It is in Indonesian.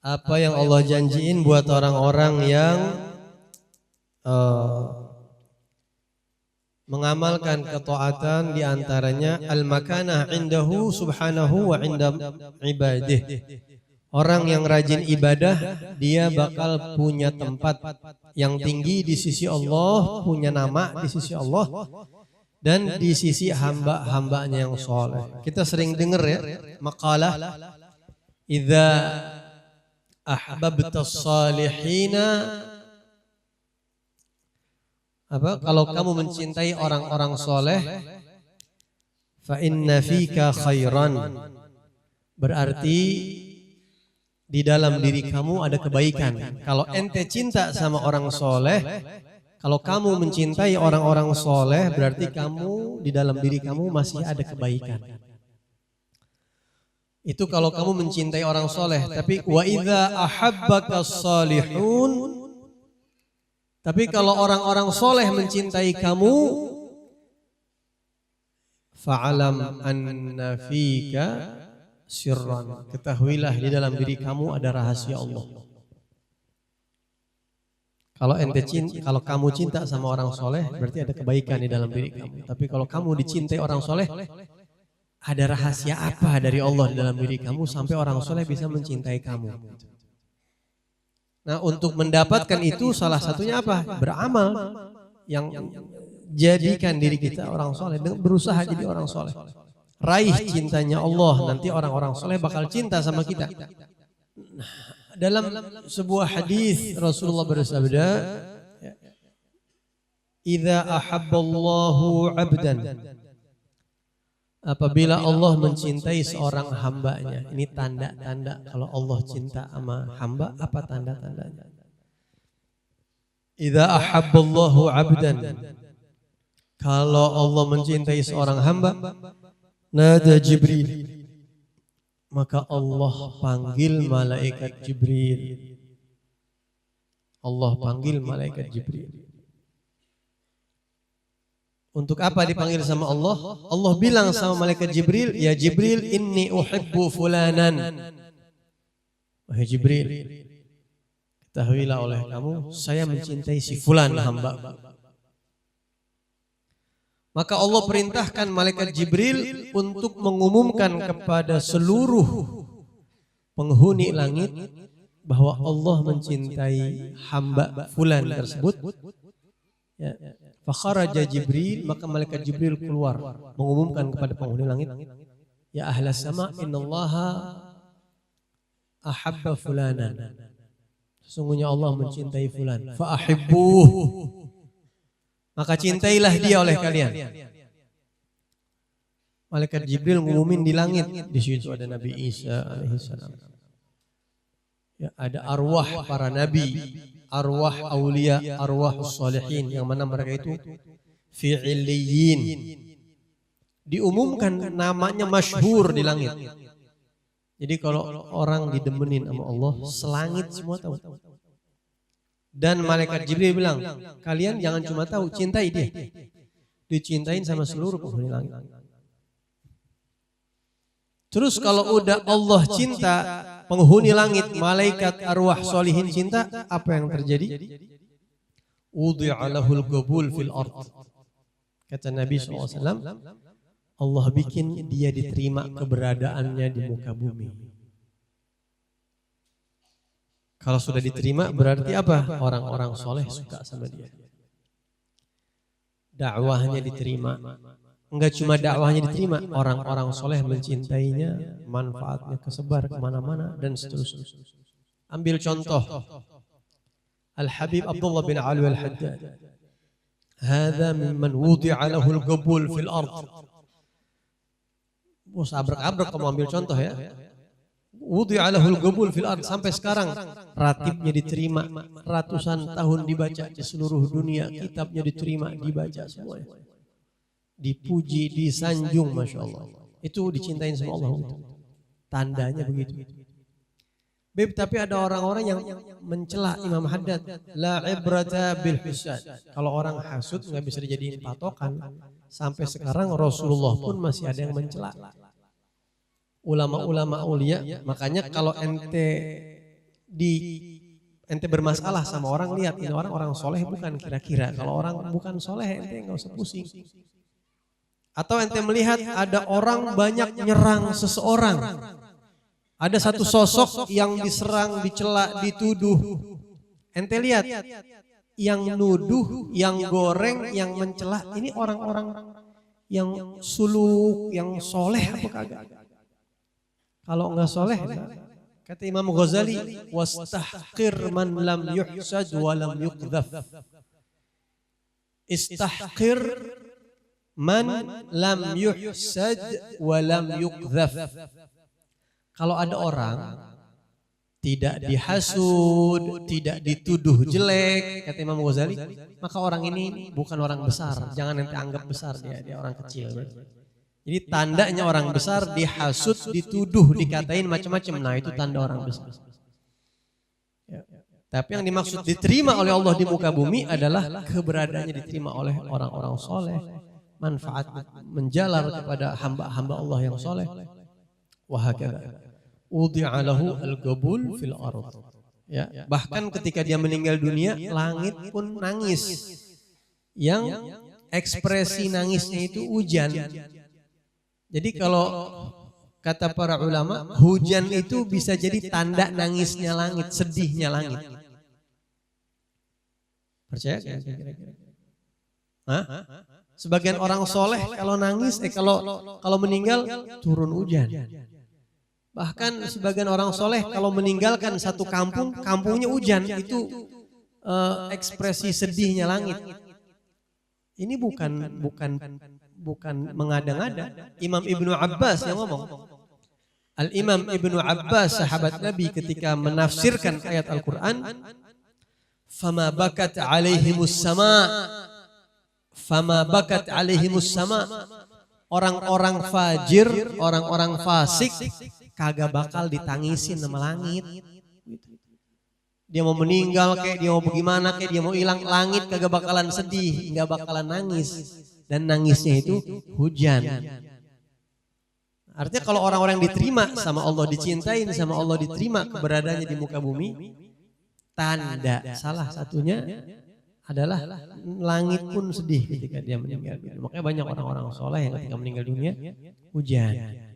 apa yang Allah janjiin buat orang-orang yang mengamalkan ketaatan, di antaranya al-makanah indahu subhanahu wa inda ibadih. Orang yang rajin ibadah, dia bakal punya tempat yang tinggi di sisi Allah, punya nama di sisi Allah, dan di sisi hamba-hambanya yang soleh. Kita sering dengar ya, makalah, idza ahbabtas salihina, kalau kamu mencintai orang-orang soleh, fa inna fika khairan, berarti di dalam diri kamu ada kebaikan. Kalau ente cinta sama orang soleh, kalau kamu mencintai orang-orang soleh, berarti kamu di dalam diri kamu masih ada kebaikan. Itu kalau kamu mencintai orang soleh. Tapi wa idza ahabbakas salihun, tapi kalau orang-orang soleh mencintai kamu, fa'alam anna fika sirran, ketahuilah di dalam diri kamu ada rahasia Allah. Kalau kamu cinta sama orang soleh, berarti ada kebaikan di dalam diri kamu. Tapi kalau kamu dicintai orang soleh, ada rahasia apa dari Allah di dalam diri kamu sampai orang soleh bisa mencintai kamu. Nah, untuk mendapatkan itu salah satunya apa? Beramal yang jadikan diri kita orang soleh, berusaha jadi orang soleh. Raih cintanya Allah, nanti orang-orang soleh bakal cinta sama kita. Dalam sebuah hadis Rasulullah bersabda, idza ahabballahu 'abdan, apabila Allah mencintai seorang hambanya. Ini tanda-tanda kalau Allah cinta sama hamba, apa tanda-tandanya? Idza ahabballahu 'abdan, kalau Allah mencintai seorang hamba, nada Jibril, maka Allah panggil malaikat Jibril. Allah panggil malaikat Jibril. Untuk apa dipanggil sama Allah? Allah bilang sama malaikat Jibril, ya Jibril, inni uhibbu fulanan. Wahai Jibril, ketahuilah oleh kamu, saya mencintai si fulan hamba. Maka Allah perintahkan malaikat Jibril untuk mengumumkan kepada seluruh penghuni langit bahwa Allah mencintai hamba fulan tersebut. Ya. Fakharaja Jibril, maka malaikat Jibril keluar mengumumkan kepada penghuni langit, ya ahlas sama, innallaha ahabba fulanan. Sesungguhnya Allah mencintai fulan. Fa ahibbuh, maka cintailah dia oleh kalian. Malaikat Jibril ngumumin di langit. Di situ ada Nabi Isa alaihissalam. Ya, ada arwah para nabi, arwah aulia, arwah salihin, yang mana mereka itu fi illiyin. Diumumkan namanya masyhur di langit. Jadi kalau orang didemenin sama Allah, selangit semua tahu. Dan malaikat Jibril bilang, kalian jangan cuma tahu, cintai dia. Dicintain sama seluruh penghuni langit. Terus kalau udah Allah cinta, penghuni langit, malaikat, arwah solihin cinta, apa yang terjadi? Wudi'a lahul qabul fil ard. Kata Nabi SAW, Allah bikin dia diterima keberadaannya di muka bumi. Kalau sudah diterima berarti apa? Orang-orang soleh suka sama dia. Dakwahnya diterima. Enggak cuma dakwahnya diterima, orang-orang soleh mencintainya, manfaatnya kesebar kemana-mana dan seterusnya. Ambil contoh, Al-Habib Abdullah bin Alwi Al-Haddad. Hadza mimman wudi'a lahul qabul fil ard. Bos abrek-abrek kamu ambil contoh ya. Wudi'a lahul qabul fil ard, sampai sekarang ratibnya diterima, ratusan tahun dibaca di seluruh dunia, kitabnya diterima, dibaca semuanya. Dipuji, disanjung, Masya Allah. Itu dicintain sama Allah. Tandanya begitu. Beb, tapi ada orang-orang yang mencela Imam Haddad. La ibrata bil hisad. Kalau orang hasud nggak bisa dijadiin patokan. Sampai sekarang Rasulullah pun masih ada yang mencela. Ulama-ulama aulia, makanya kalau ente ente bermasalah sama orang, lihat ini orang soleh bukan kira-kira. Kalau orang bukan soleh ente nggak usah pusing. Atau ente melihat ada orang banyak nyerang seseorang. Ada satu sosok yang diserang, dicela, dituduh. Ente lihat yang nuduh, yang goreng, yang mencela ini orang-orang yang suluk, yang soleh apa kagak? Kalau enggak soleh, kata Imam Ghazali, wastahqir man lam yuhsad wa lam yuqdhaf. Istahqir man lam yuhsad wa lam yuqdhaf. Kalau ada orang tidak dihasud, tidak dituduh jelek, kata Imam Ghazali, maka orang ini bukan orang besar. Jangan nanti anggap besar dia orang kecil. Jadi tandanya orang besar dihasud, dituduh, dikatain macam-macam. Nah itu tanda orang besar. Ya. Tapi yang dimaksud diterima oleh Allah di muka bumi adalah keberadaannya diterima oleh orang-orang soleh. Manfaat menjalar kepada hamba-hamba Allah yang soleh. Wahakala. Udi'alahu al-gabul fil ardh. Ya, bahkan ketika dia meninggal dunia, langit pun nangis. Yang ekspresi nangisnya itu hujan. Jadi kalau kata para ulama, hujan itu bisa jadi tanda nangisnya langit, sedihnya langit. Percaya? Hah? Sebagian orang soleh kalau nangis, kalau meninggal turun hujan. Bahkan sebagian orang soleh kalau meninggalkan satu kampung, kampungnya hujan, itu ekspresi sedihnya langit. Ini bukan mengada-ngada. Imam Ibnu Abbas yang ngomong. Al-Imam Ibnu Abbas sahabat Nabi ketika menafsirkan ayat Al-Quran, fama bakat alaihimus sama, fama bakat alaihimus sama. Orang-orang fajir, orang-orang fasik kagak bakal ditangisin sama langit. Dia mau meninggal kayak, dia mau bagaimana kayak, dia mau hilang, langit kagak bakalan sedih, nggak bakalan nangis. Dan nangisnya itu hujan. Artinya kalau orang-orang diterima sama Allah, dicintain sama Allah, diterima keberadaannya di muka bumi, tanda salah satunya adalah langit pun sedih ketika dia meninggal dunia. Makanya banyak orang-orang soleh yang ketika meninggal dunia hujan.